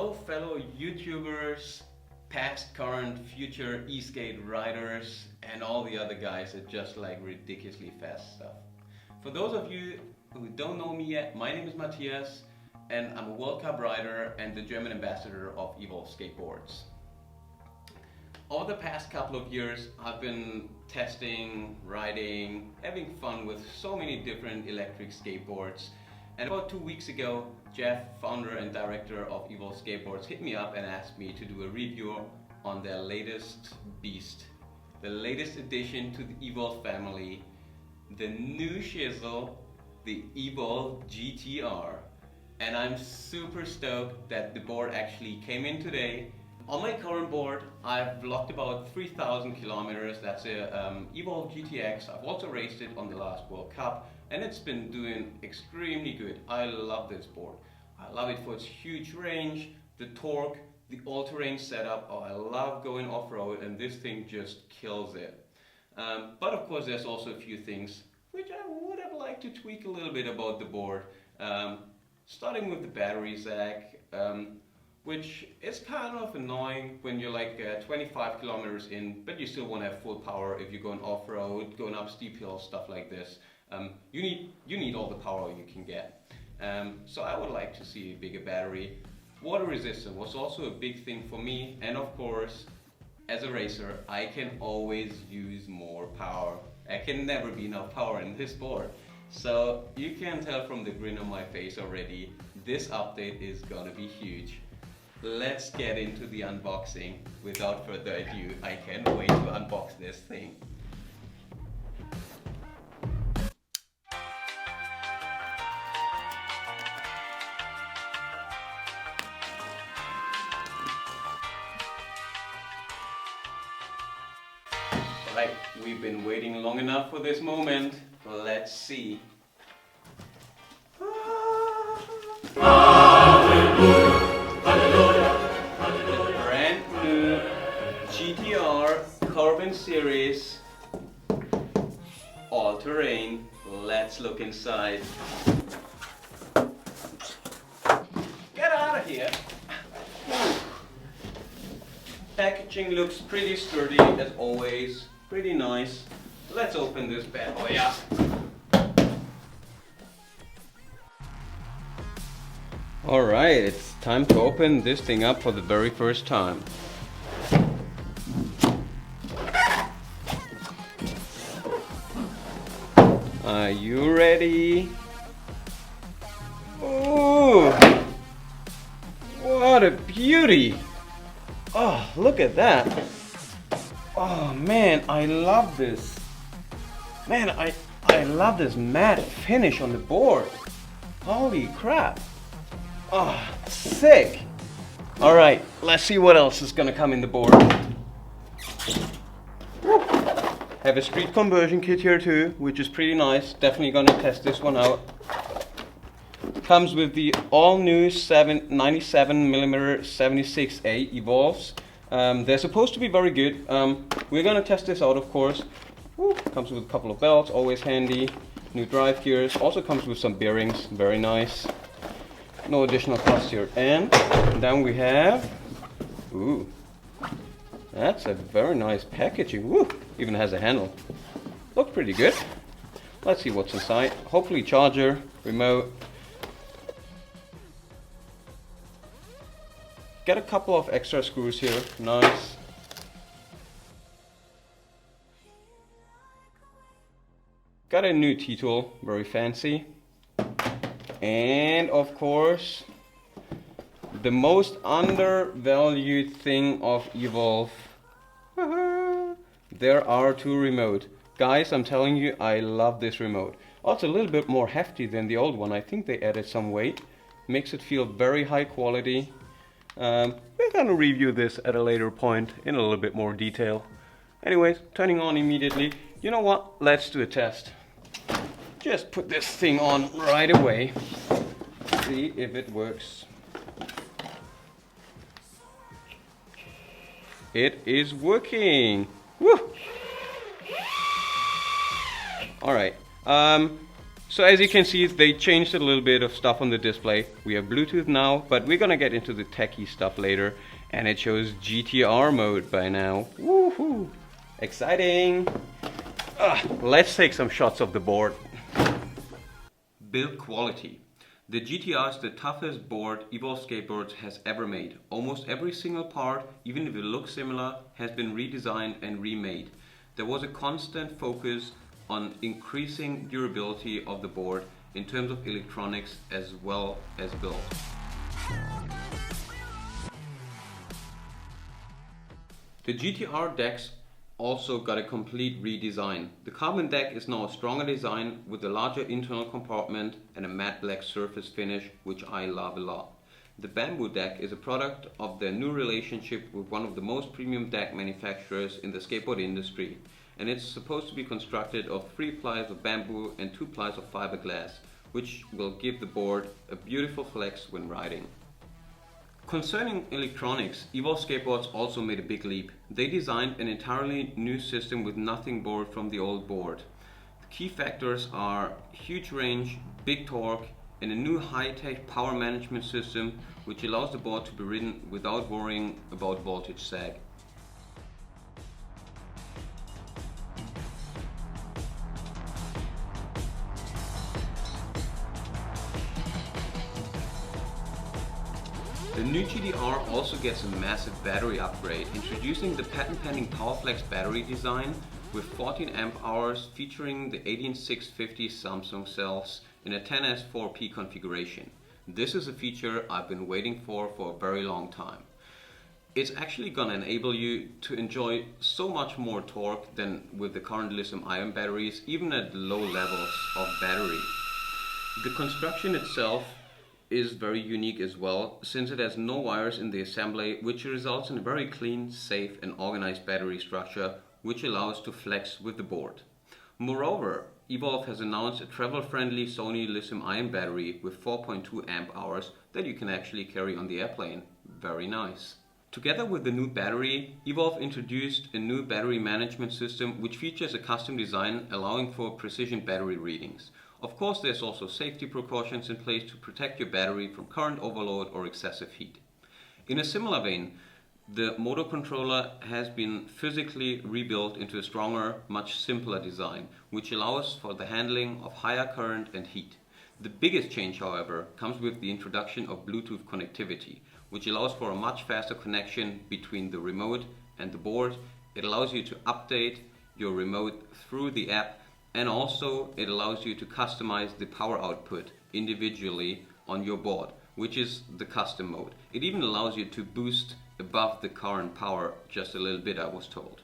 Hello fellow YouTubers, past, current, future e-skate riders and all the other guys that just like ridiculously fast stuff. For those of you who don't know me yet, my name is Matthias and I'm a World Cup rider and the German ambassador of Evolve Skateboards. Over the past couple of years I've been testing, riding, having fun with so many different electric skateboards. And about 2 weeks ago, Jeff, founder and director of Evolve Skateboards, hit me up and asked me to do a review on their latest beast, the latest addition to the Evolve family, the new shizzle, the Evolve GTR. And I'm super stoked that the board actually came in today. On my current board, I've logged about 3,000 kilometers. That's a Evolve GTX. I've also raced it on the last World Cup and it's been doing extremely good. I love this board. I love it for its huge range, the torque, the all-terrain setup. Oh, I love going off-road and this thing just kills it. But of course there's also a few things which I would have liked to tweak a little bit about the board. Starting with the battery sack, which is kind of annoying when you're like 25 kilometers in, but you still want to have full power if you're going off-road, going up steep hills, stuff like this. You need all the power you can get. So I would like to see a bigger battery. Water resistance was also a big thing for me, and of course, as a racer, I can always use more power. I can never be enough power in this board. So you can tell from the grin on my face already, this update is gonna be huge. Let's get into the unboxing. Without further ado, I can't wait to unbox this thing. Right, we've been waiting long enough for this moment. Let's see. Brand new GTR Carbon Series all-terrain. Let's look inside. Get out of here. Packaging looks pretty sturdy as always. Pretty nice. Let's open this bad boy up. Alright, it's time to open this thing up for the very first time. Are you ready? Ooh! What a beauty! Oh, look at that! Oh man, I love this. Man, I love this matte finish on the board. Holy crap. Oh, sick. Alright, let's see what else is gonna come in the board. Have a street conversion kit here too, which is pretty nice. Definitely gonna test this one out. Comes with the all new 97mm 76A Evolves. They're supposed to be very good. We're gonna test this out, of course. Comes with a couple of belts, always handy. New drive gears. Also comes with some bearings, very nice. No additional cost here. And then we have, ooh, that's a very nice packaging. Woo, even has a handle. Looks pretty good. Let's see what's inside. Hopefully charger, remote. Get a couple of extra screws here, nice. Got a new T-tool, very fancy. And of course, the most undervalued thing of Evolve. There are two remotes. Guys, I'm telling you, I love this remote. Oh, it's a little bit more hefty than the old one. I think they added some weight. Makes it feel very high quality. We're gonna review this at a later point in a little bit more detail. Anyways, turning on immediately. You know what? Let's do a test. Just put this thing on right away. See if it works. It is working. Woo! All right. So as you can see, they changed a little bit of stuff on the display. We have Bluetooth now, but we're gonna get into the techie stuff later. And it shows GTR mode by now. Woohoo! Exciting! Let's take some shots of the board. Build quality. The GTR is the toughest board Evolve Skateboards has ever made. Almost every single part, even if it looks similar, has been redesigned and remade. There was a constant focus on increasing durability of the board in terms of electronics as well as build. The GTR decks also got a complete redesign. The carbon deck is now a stronger design with a larger internal compartment and a matte black surface finish, which I love a lot. The bamboo deck is a product of their new relationship with one of the most premium deck manufacturers in the skateboard industry, and it's supposed to be constructed of 3 plies of bamboo and 2 plies of fiberglass, which will give the board a beautiful flex when riding. Concerning electronics, Evolve Skateboards also made a big leap. They designed an entirely new system with nothing borrowed from the old board. The key factors are huge range, big torque, and a new high-tech power management system which allows the board to be ridden without worrying about voltage sag. The new GTR also gets a massive battery upgrade, introducing the patent-pending PowerFlex battery design with 14 amp hours featuring the 18650 Samsung cells in a 10S4P configuration. This is a feature I've been waiting for a very long time. It's actually gonna enable you to enjoy so much more torque than with the current lithium-ion batteries, even at low levels of battery. The construction itself is very unique as well, since it has no wires in the assembly, which results in a very clean, safe and organized battery structure, which allows to flex with the board. Moreover, Evolve has announced a travel-friendly Sony lithium-ion battery with 4.2 amp hours that you can actually carry on the airplane. Very nice. Together with the new battery, Evolve introduced a new battery management system which features a custom design allowing for precision battery readings. Of course, there's also safety precautions in place to protect your battery from current overload or excessive heat. In a similar vein, the motor controller has been physically rebuilt into a stronger, much simpler design, which allows for the handling of higher current and heat. The biggest change, however, comes with the introduction of Bluetooth connectivity, which allows for a much faster connection between the remote and the board. It allows you to update your remote through the app, and also it allows you to customize the power output individually on your board, which is the custom mode. It even allows you to boost above the current power just a little bit, I was told.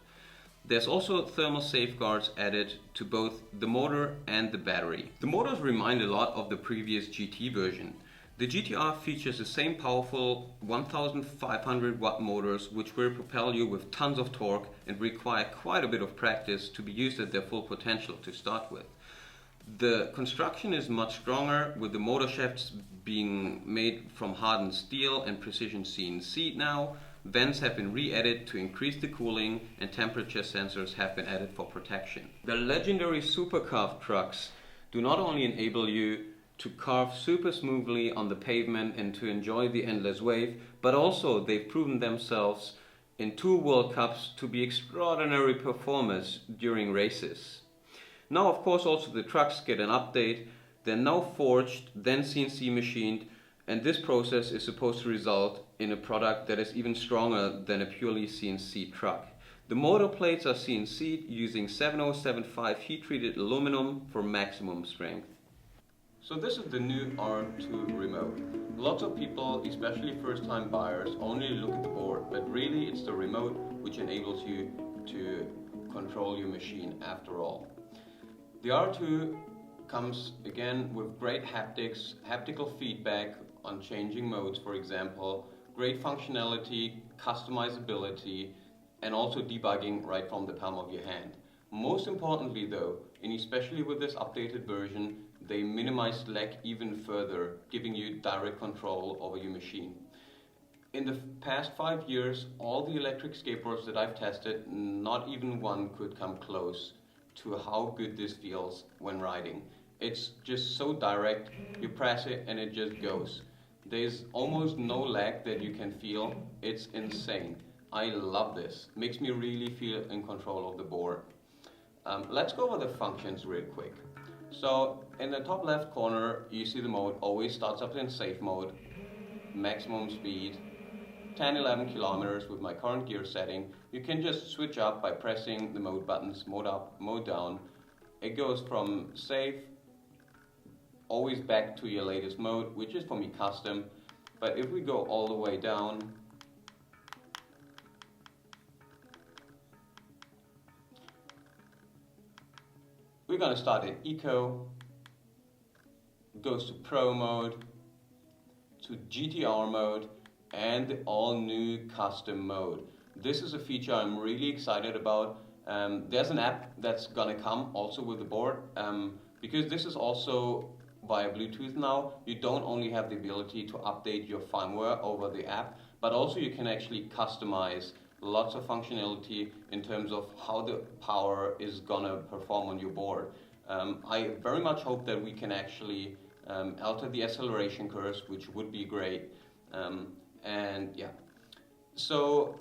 There's also thermal safeguards added to both the motor and the battery. The motors remind a lot of the previous GT version. The GTR features the same powerful 1500 watt motors which will propel you with tons of torque and require quite a bit of practice to be used at their full potential to start with. The construction is much stronger, with the motor shafts being made from hardened steel and precision CNC now. Vents have been re-added to increase the cooling, and temperature sensors have been added for protection. The legendary super carved trucks do not only enable you to carve super smoothly on the pavement and to enjoy the endless wave, but also they've proven themselves in 2 World Cups to be extraordinary performers during races. Now of course also the trucks get an update. They're now forged, then CNC machined, and this process is supposed to result in a product that is even stronger than a purely CNC truck. The motor plates are CNC'd using 7075 heat-treated aluminum for maximum strength. So this is the new R2 remote. Lots of people, especially first-time buyers, only look at the board, but really it's the remote which enables you to control your machine after all. The R2 comes again with great haptics, haptical feedback on changing modes, for example, great functionality, customizability, and also debugging right from the palm of your hand. Most importantly though, and especially with this updated version, they minimize lag even further, giving you direct control over your machine. In the past 5 years, all the electric skateboards that I've tested, not even one could come close to how good this feels when riding. It's just so direct, you press it and it just goes. There's almost no lag that you can feel. It's insane. I love this. Makes me really feel in control of the board. Let's go over the functions real quick. So in the top left corner, you see the mode always starts up in safe mode, maximum speed, 10-11 kilometers with my current gear setting. You can just switch up by pressing the mode buttons, mode up, mode down. It goes from safe, always back to your latest mode, which is for me custom. But if we go all the way down, we're going to start in Eco, goes to Pro mode, to GTR mode, and the all new custom mode. This is a feature I'm really excited about. There's an app that's gonna come also with the board, because this is also via Bluetooth now. You don't only have the ability to update your firmware over the app, but also you can actually customize lots of functionality in terms of how the power is gonna perform on your board. I very much hope that we can actually alter the acceleration curves, which would be great. And yeah, so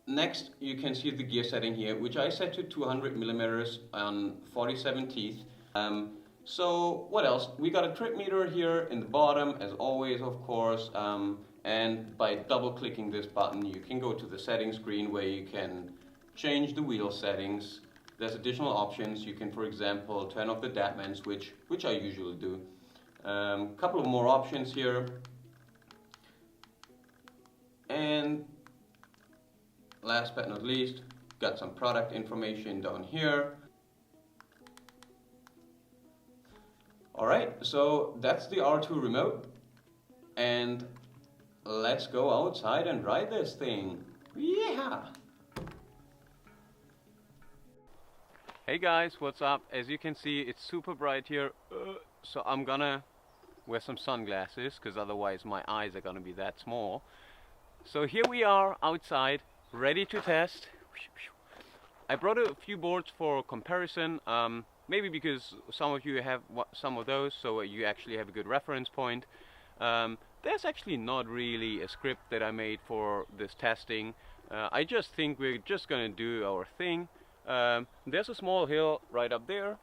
next you can see the gear setting here, which I set to 200 millimeters on 47 teeth. So what else? We got a trip meter here in the bottom, as always, of course. And by double clicking this button, you can go to the settings screen where you can change the wheel settings. There's additional options. You can, for example, turn off the Deadman switch, which I usually do. Couple of more options here. And last but not least, got some product information down here. Alright, so that's the R2 remote, and let's go outside and ride this thing. Yeah! Hey guys, what's up? As you can see, it's super bright here, so I'm gonna wear some sunglasses, because otherwise my eyes are gonna be that small. So here we are outside, ready to test. I brought a few boards for comparison, maybe because some of you have some of those, so you actually have a good reference point. There's actually not really a script that I made for this testing. I just think we're just gonna do our thing. There's a small hill right up there,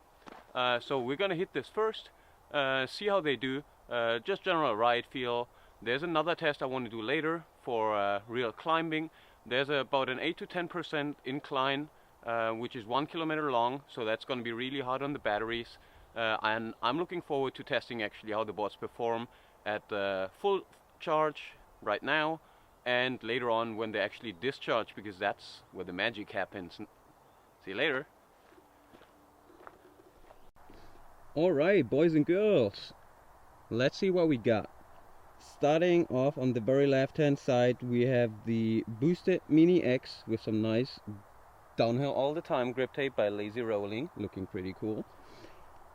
so we're gonna hit this first, see how they do, just general ride feel. There's another test I want to do later for real climbing. There's about an 8 to 10% incline, which is 1 kilometer long, so that's going to be really hard on the batteries. And I'm looking forward to testing actually how the boards perform at full charge right now, and later on when they actually discharge, because that's where the magic happens. See you later. Alright, boys and girls, let's see what we got. Starting off on the very left hand side, we have the boosted Mini X with some nice downhill all the time grip tape by Lazy Rolling, looking pretty cool.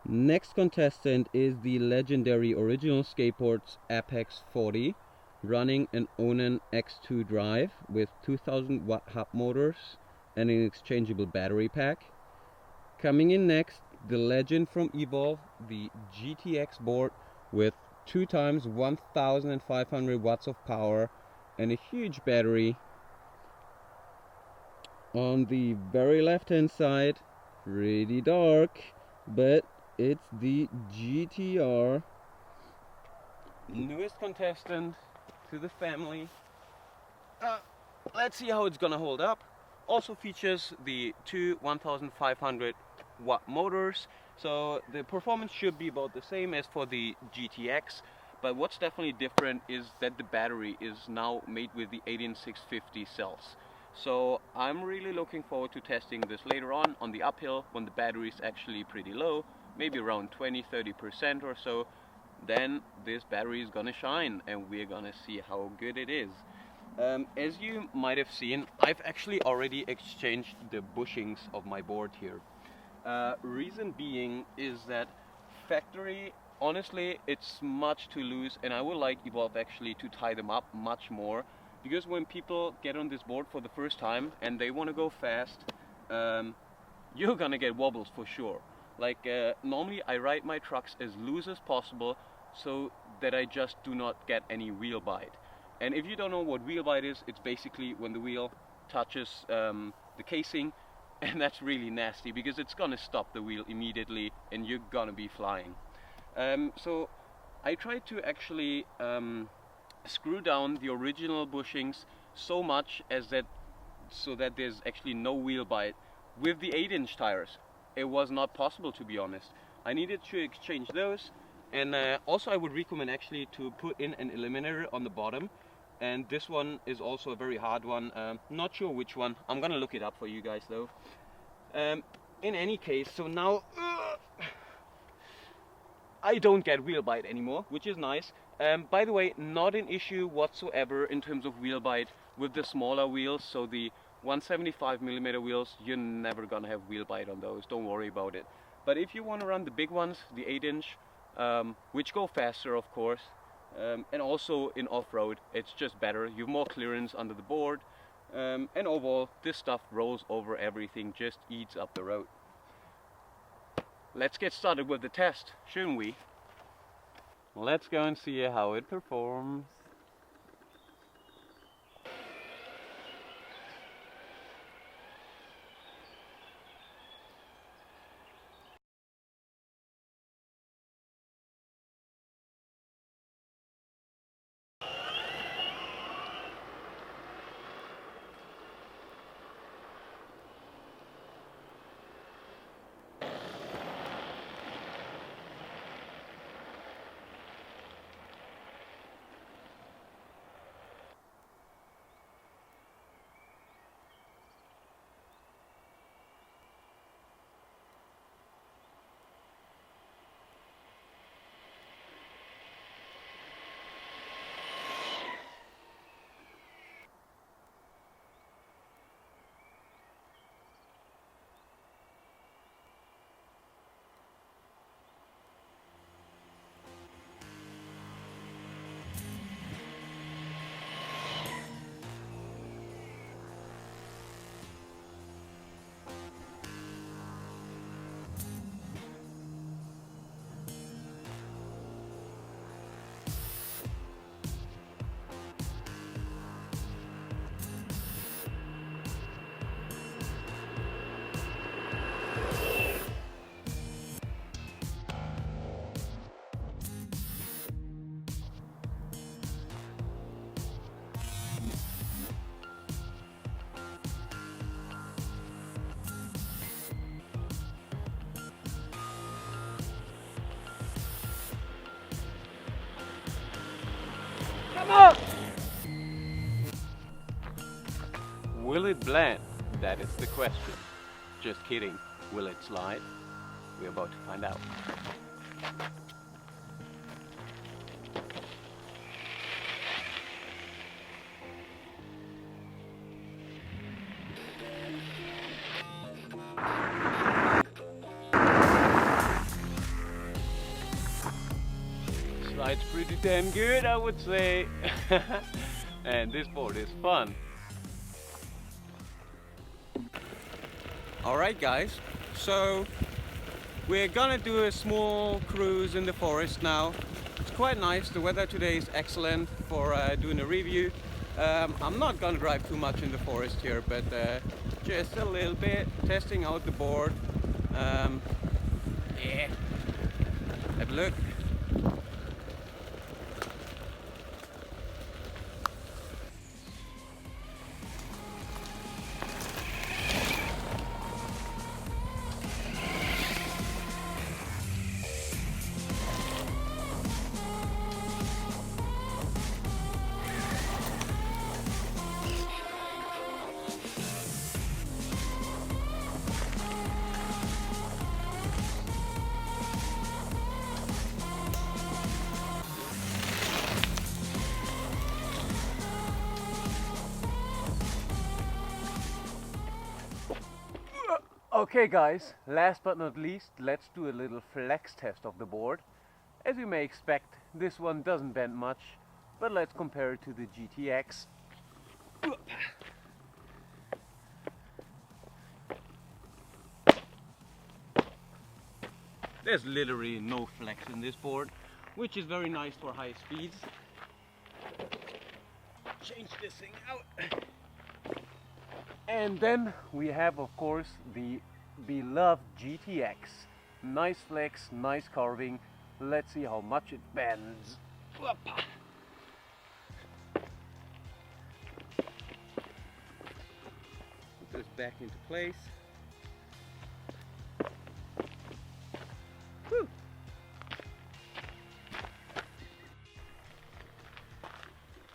Next contestant is the legendary original Skateboards Apex 40, running an Onan X2 Drive with 2000 watt hub motors and an exchangeable battery pack. Coming in next, the legend from Evolve, the GTX board with 2 times 1500 watts of power and a huge battery. On the very left hand side, pretty dark, but it's the GTR, newest contestant to the family. Let's see how it's gonna hold up. Also features the 2 1500 watt motors, so the performance should be about the same as for the GTX, but what's definitely different is that the battery is now made with the 18650 cells. So I'm really looking forward to testing this later on the uphill when the battery is actually pretty low, maybe around 20-30% or so. Then this battery is gonna shine and we're gonna see how good it is. As you might have seen, I've actually already exchanged the bushings of my board here. Reason being is that factory, honestly, it's much too loose, and I would like Evolve actually to tie them up much more, because when people get on this board for the first time and they want to go fast, you're gonna get wobbles for sure. Like normally I ride my trucks as loose as possible so that I just do not get any wheel bite. And if you don't know what wheel bite is, it's basically when the wheel touches the casing, and that's really nasty because it's gonna stop the wheel immediately and you're gonna be flying. So I tried to actually screw down the original bushings so much as that so that there's actually no wheel bite with the 8-inch tires. It was not possible, to be honest. I needed to exchange those, and also I would recommend actually to put in an eliminator on the bottom, and this one is also a very hard one. Not sure which one. I'm gonna look it up for you guys though. In any case, so now I don't get wheel bite anymore, which is nice. By the way, not an issue whatsoever in terms of wheel bite with the smaller wheels. So the 175mm wheels, you're never gonna have wheel bite on those, don't worry about it. But if you want to run the big ones, the 8-inch, which go faster of course, and also in off-road, it's just better. You have more clearance under the board, and overall this stuff rolls over everything, just eats up the road. Let's get started with the test, shouldn't we? Let's go and see how it performs. Come on! Will it blend? That is the question. Just kidding. Will it slide? We're about to find out. Slides pretty damn good, I would say. And this board is fun. Alright guys, so we're gonna do a small cruise in the forest now. It's quite nice, the weather today is excellent for doing a review. I'm not gonna drive too much in the forest here, but just a little bit, testing out the board. Yeah, have a look. Okay guys, last but not least, let's do a little flex test of the board. As you may expect, this one doesn't bend much, but let's compare it to the GTX. There's literally no flex in this board, which is very nice for high speeds. Change this thing out. And then we have, of course, the beloved GTX. Nice flex, nice carving. Let's see how much it bends. Whoopa. Put this back into place. Whew.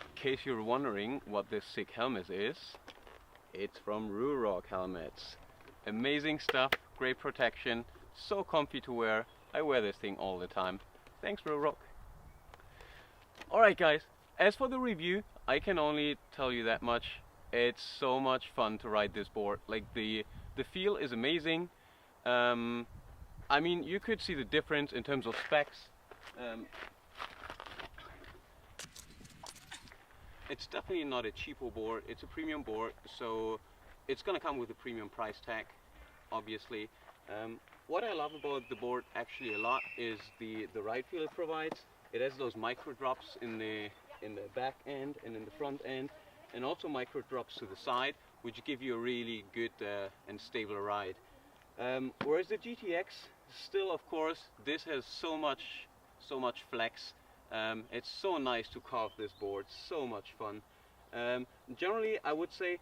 In case you're wondering what this sick helmet is, it's from Rock Helmets. Amazing stuff, great protection, so comfy to wear. I wear this thing all the time. Thanks, Rock. Alright guys, as for the review, I can only tell you that much. It's so much fun to ride this board. Like the feel is amazing. I mean, you could see the difference in terms of specs. It's definitely not a cheapo board, it's a premium board, so it's gonna come with a premium price tag, obviously. What I love about the board actually a lot is the ride feel it provides. It has those micro drops in the back end and in the front end, and also micro drops to the side, which give you a really good and stable ride. Whereas the GTX, still of course, this has so much flex. It's so nice to carve this board, so much fun. Generally I would say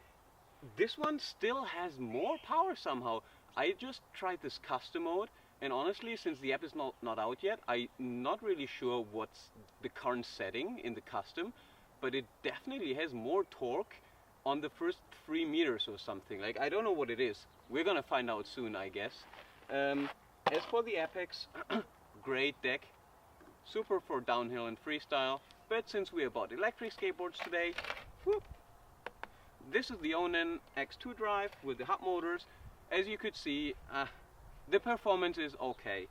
this one still has more power somehow. I just tried this custom mode, and honestly, since the app is not out yet, I'm not really sure what's the current setting in the custom, but it definitely has more torque on the first 3 meters or something. Like, I don't know what it is. We're gonna find out soon, I guess. As for the Apex, great deck. Super for downhill and freestyle, but since we're about electric skateboards today, whoop, this is the Onan X2 Drive with the hub motors. As you could see, the performance is okay.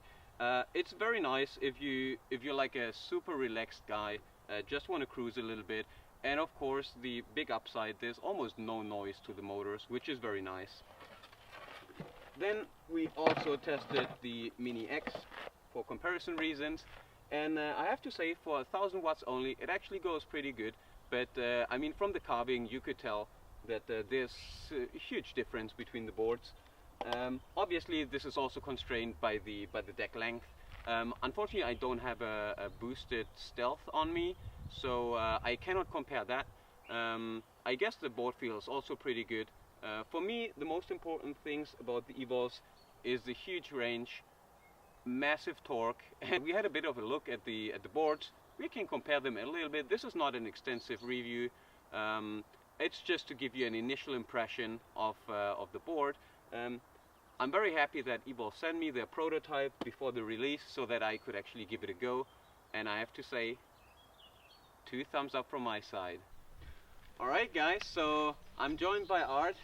It's very nice if you're like a super relaxed guy, just want to cruise a little bit. And of course, the big upside, there's almost no noise to the motors, which is very nice. Then we also tested the Mini X for comparison reasons. And I have to say, for 1000 watts only, it actually goes pretty good. But I mean, from the carving, you could tell that there's a huge difference between the boards. Obviously, this is also constrained by the deck length. Unfortunately, I don't have a boosted stealth on me, so I cannot compare that. I guess the board feels also pretty good. For me, the most important things about the Evols is the huge range, massive torque, and we had a bit of a look at the boards. We can compare them a little bit. This is not an extensive review. It's just to give you an initial impression of the board. I'm very happy that Evol sent me their prototype before the release so that I could actually give it a go, and I have to say, 2 thumbs up from my side. Alright guys, so I'm joined by Art.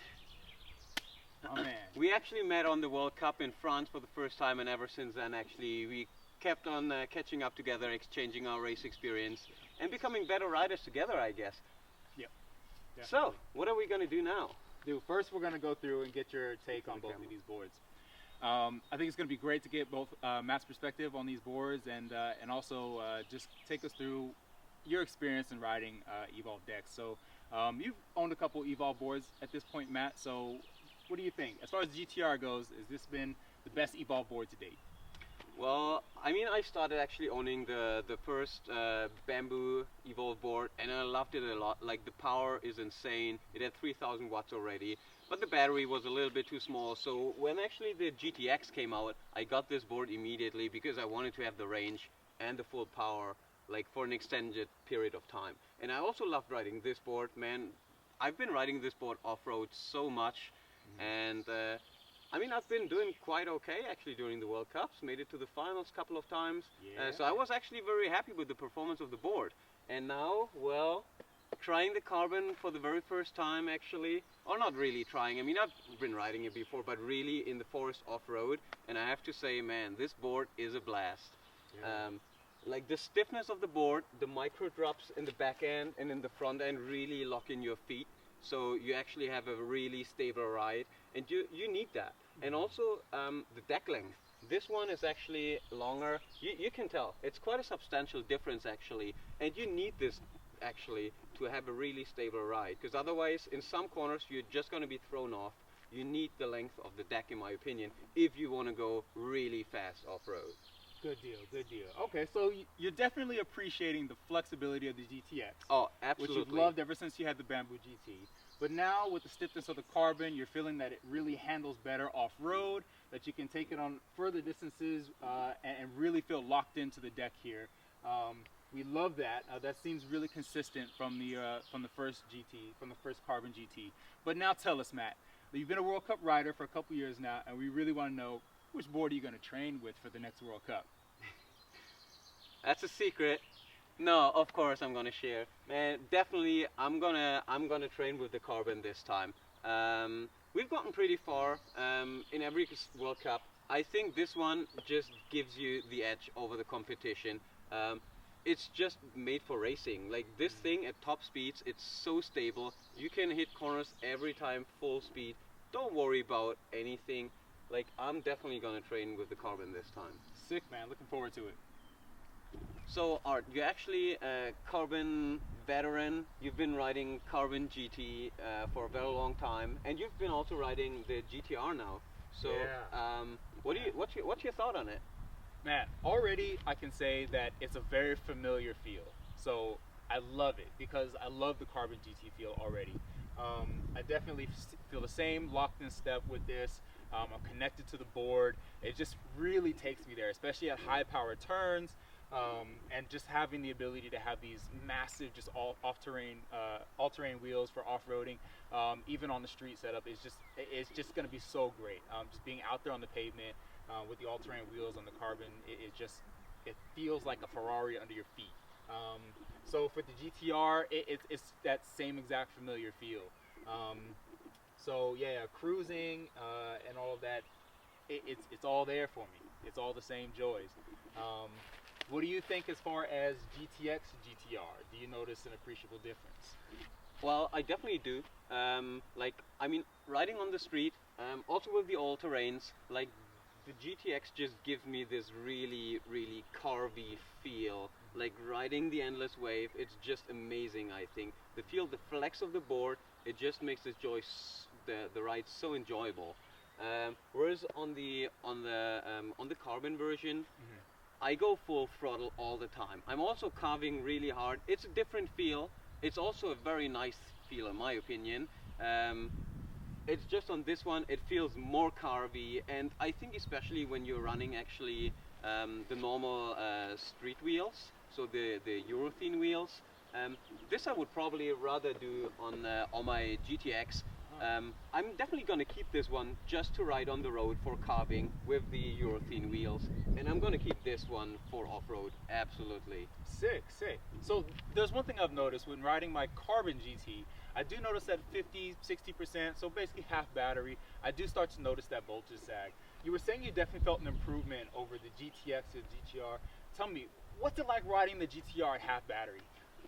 Oh man. We actually met on the World Cup in France for the first time, and ever since then actually we kept on catching up together, exchanging our race experience and becoming better riders together, I guess. Yep. So, what are we going to do now? Dude, first we're going to go through and get your take on both of these boards. I think it's going to be great to get both Matt's perspective on these boards and also just take us through your experience in riding Evol decks. So you've owned a couple Evol boards at this point, Matt, so what do you think? As far as GTR goes, has this been the best Evol board to date? Well, I mean, I started actually owning the first bamboo Evol board, and I loved it a lot. Like, the power is insane. It had 3000 watts already, but the battery was a little bit too small. So when actually the GTX came out, I got this board immediately because I wanted to have the range and the full power, like, for an extended period of time. And I also loved riding this board, man. I've been riding this board off-road so much, and I mean, I've been doing quite okay actually during the World Cups, made it to the finals a couple of times. Yeah. So I was actually very happy with the performance of the board. And now, well, trying the carbon for the very first time actually, or not really trying, I mean, I've been riding it before, but really in the forest off-road. And I have to say, man, this board is a blast. Yeah. Like, the stiffness of the board, the micro drops in the back end and in the front end really lock in your feet. So you actually have a really stable ride, and you need that. And also the deck length. This one is actually longer. You can tell it's quite a substantial difference actually, and you need this actually to have a really stable ride, because otherwise in some corners you're just going to be thrown off. You need the length of the deck, in my opinion, if you want to go really fast off-road. Good deal, good deal. Okay, so you're definitely appreciating the flexibility of the GTX. Oh, absolutely. Which you've loved ever since you had the Bamboo GT. But now with the stiffness of the carbon, you're feeling that it really handles better off-road, that you can take it on further distances and really feel locked into the deck here. We love that. That seems really consistent from the first GT, from the first Carbon GT. But now tell us, Matt, you've been a World Cup rider for a couple years now, and we really want to know, which board are you going to train with for the next World Cup? That's a secret. No, of course I'm gonna share. Man, definitely I'm gonna train with the Carbon this time. We've gotten pretty far in every World Cup. I think this one just gives you the edge over the competition. It's just made for racing. Like this thing at top speeds, it's so stable. You can hit corners every time full speed. Don't worry about anything. Like I'm definitely gonna train with the Carbon this time. Sick, man. Looking forward to it. So Art, you're actually a Carbon veteran. You've been riding Carbon GT for a very long time, and you've been also riding the GTR now. So yeah. What's your thought on it? Man, already I can say that it's a very familiar feel. So I love it because I love the Carbon GT feel already. I definitely feel the same, locked in step with this. I'm connected to the board. It just really takes me there, especially at high power turns. And just having the ability to have these massive, just all-terrain wheels for off-roading, even on the street setup, it's just going to be so great. Just being out there on the pavement with the all-terrain wheels on the Carbon, it feels like a Ferrari under your feet. So for the GTR, it's that same exact familiar feel. So yeah, cruising and all of that, it's all there for me. It's all the same joys. What do you think as far as GTX GTR? Do you notice an appreciable difference? Well, I definitely do. Like, I mean, riding on the street, also with the all-terrains, like the GTX just gives me this really, really carvy feel. Like riding the endless wave, it's just amazing. I think the flex of the board, it just makes the ride so enjoyable. Whereas on the Carbon version, I go full throttle all the time. I'm also carving really hard. It's a different feel. It's also a very nice feel in my opinion. It's just on this one, it feels more carvy, and I think especially when you're running actually the normal street wheels, so the urethane wheels, this I would probably rather do on my GTX. I'm definitely going to keep this one just to ride on the road for carving with the urethane wheels, and I'm going to keep this one for off-road, absolutely. Sick, sick. So there's one thing I've noticed when riding my Carbon GT, I do notice that 50-60%, so basically half battery, I do start to notice that voltage sag. You were saying you definitely felt an improvement over the GTX and GTR. Tell me, what's it like riding the GTR at half battery?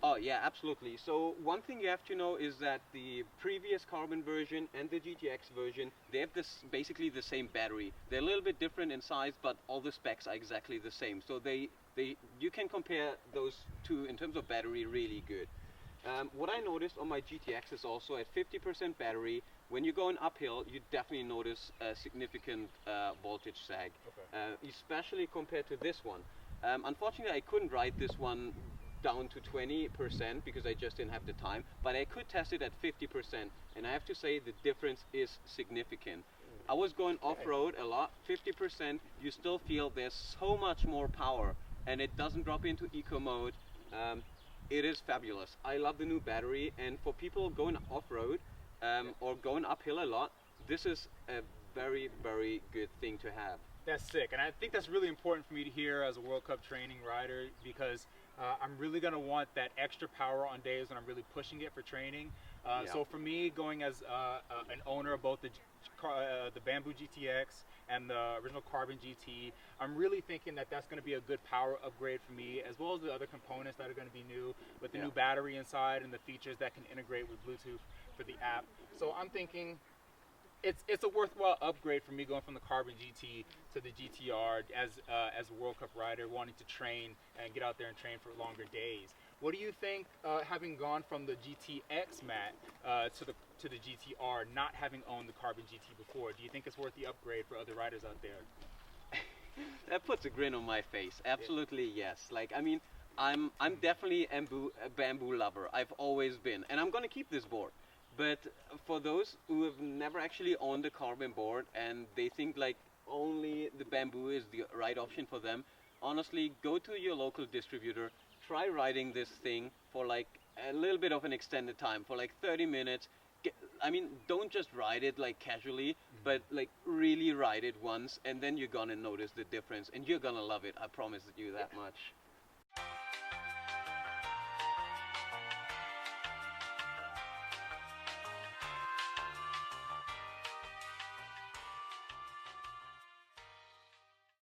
Oh yeah, absolutely. So one thing you have to know is that the previous Carbon version and the GTX version, they have basically the same battery. They're a little bit different in size, but all the specs are exactly the same. So you can compare those two in terms of battery really good. What I noticed on my GTX is also at 50% battery, when you're going uphill, you definitely notice a significant voltage sag, especially compared to this one. Unfortunately, I couldn't ride this one down to 20% because I just didn't have the time, but I could test it at 50%, and I have to say the difference is significant. I was going off-road a lot, 50%, you still feel there's so much more power, and it doesn't drop into eco mode. It is fabulous. I love the new battery, and for people going off-road or going uphill a lot, this is a very, very good thing to have. That's sick, and I think that's really important for me to hear as a World Cup training rider, because I'm really going to want that extra power on days when I'm really pushing it for training. So for me, going as an owner of both the Bamboo GTX and the original Carbon GT, I'm really thinking that that's going to be a good power upgrade for me, as well as the other components that are going to be new, with the new battery inside and the features that can integrate with Bluetooth for the app. So I'm thinking it's a worthwhile upgrade for me going from the Carbon GT to the GTR as a World Cup rider, wanting to train and get out there and train for longer days. What do you think, having gone from the GTX mat to the GTR, not having owned the Carbon GT before? Do you think it's worth the upgrade for other riders out there? That puts a grin on my face. Absolutely, yes. Like, I mean, I'm definitely a bamboo lover. I've always been, and I'm gonna keep this board. But for those who have never actually owned a carbon board and they think like only the bamboo is the right option for them, honestly, go to your local distributor, try riding this thing for like a little bit of an extended time, for like 30 minutes. I mean, don't just ride it like casually, but like really ride it once, and then you're gonna notice the difference, and you're gonna love it. I promise you that much.